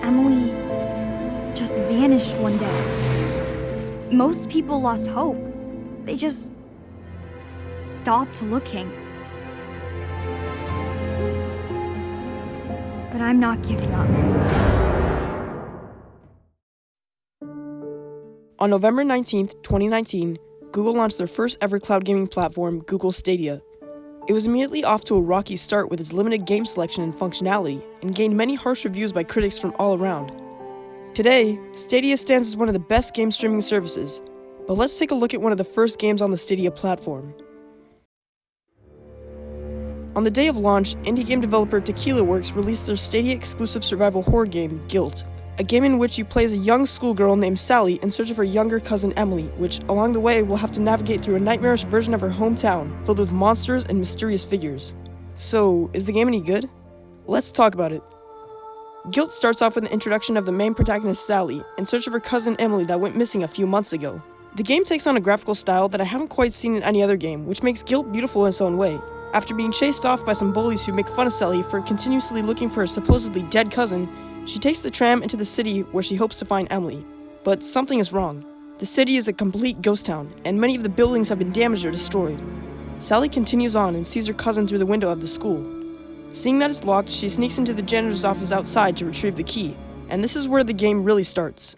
Emily just vanished one day. Most people lost hope. They just stopped looking. But I'm not giving up. On November 19th, 2019, Google launched their first ever cloud gaming platform, Google Stadia. It was immediately off to a rocky start with its limited game selection and functionality, and gained many harsh reviews by critics from all around. Today, Stadia stands as one of the best game streaming services, but let's take a look at one of the first games on the Stadia platform. On the day of launch, indie game developer Tequila Works released their Stadia-exclusive survival horror game, GYLT, a game in which you play as a young schoolgirl named Sally in search of her younger cousin Emily, which, along the way, will have to navigate through a nightmarish version of her hometown, filled with monsters and mysterious figures. So, is the game any good? Let's talk about it. GYLT starts off with an introduction of the main protagonist Sally, in search of her cousin Emily that went missing a few months ago. The game takes on a graphical style that I haven't quite seen in any other game, which makes GYLT beautiful in its own way. After being chased off by some bullies who make fun of Sally for continuously looking for her supposedly dead cousin, she takes the tram into the city where she hopes to find Emily. But something is wrong. The city is a complete ghost town, and many of the buildings have been damaged or destroyed. Sally continues on and sees her cousin through the window of the school. Seeing that it's locked, she sneaks into the janitor's office outside to retrieve the key, and this is where the game really starts.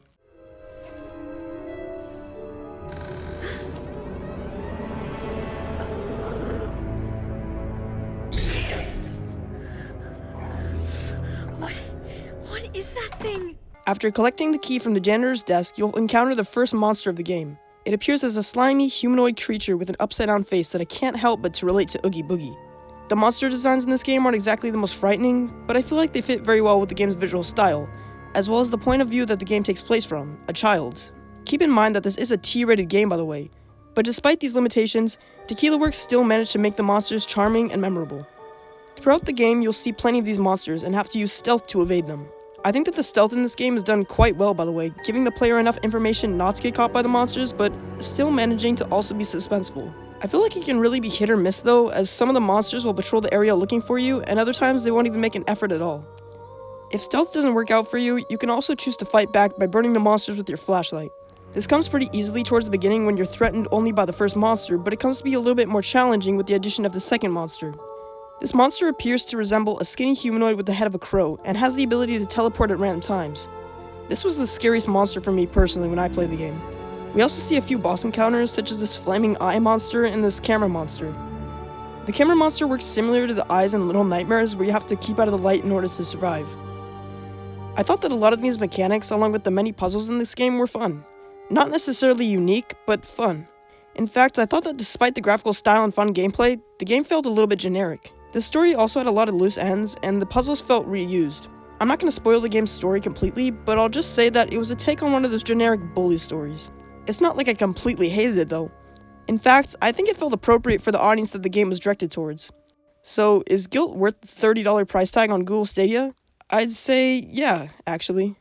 What is that thing? After collecting the key from the janitor's desk, you'll encounter the first monster of the game. It appears as a slimy, humanoid creature with an upside-down face that I can't help but to relate to Oogie Boogie. The monster designs in this game aren't exactly the most frightening, but I feel like they fit very well with the game's visual style, as well as the point of view that the game takes place from, a child's. Keep in mind that this is a T-rated game, by the way, but despite these limitations, Tequila Works still managed to make the monsters charming and memorable. Throughout the game, you'll see plenty of these monsters and have to use stealth to evade them. I think that the stealth in this game is done quite well, by the way, giving the player enough information not to get caught by the monsters, but still managing to also be suspenseful. I feel like it can really be hit or miss though, as some of the monsters will patrol the area looking for you, and other times they won't even make an effort at all. If stealth doesn't work out for you, you can also choose to fight back by burning the monsters with your flashlight. This comes pretty easily towards the beginning when you're threatened only by the first monster, but it comes to be a little bit more challenging with the addition of the second monster. This monster appears to resemble a skinny humanoid with the head of a crow, and has the ability to teleport at random times. This was the scariest monster for me personally when I played the game. We also see a few boss encounters, such as this flaming eye monster and this camera monster. The camera monster works similar to the eyes in Little Nightmares, where you have to keep out of the light in order to survive. I thought that a lot of these mechanics, along with the many puzzles in this game, were fun. Not necessarily unique, but fun. In fact, I thought that despite the graphical style and fun gameplay, the game felt a little bit generic. The story also had a lot of loose ends, and the puzzles felt reused. I'm not going to spoil the game's story completely, but I'll just say that it was a take on one of those generic bully stories. It's not like I completely hated it though. In fact, I think it felt appropriate for the audience that the game was directed towards. So, is GYLT worth the $30 price tag on Google Stadia? I'd say, yeah, actually.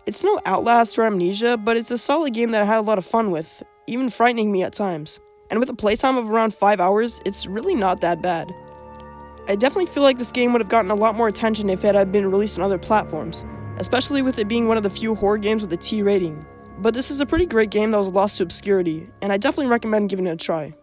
It's no Outlast or Amnesia, but it's a solid game that I had a lot of fun with, even frightening me at times. And with a playtime of around 5 hours, it's really not that bad. I definitely feel like this game would have gotten a lot more attention if it had been released on other platforms, especially with it being one of the few horror games with a T rating. But this is a pretty great game that was lost to obscurity, and I definitely recommend giving it a try.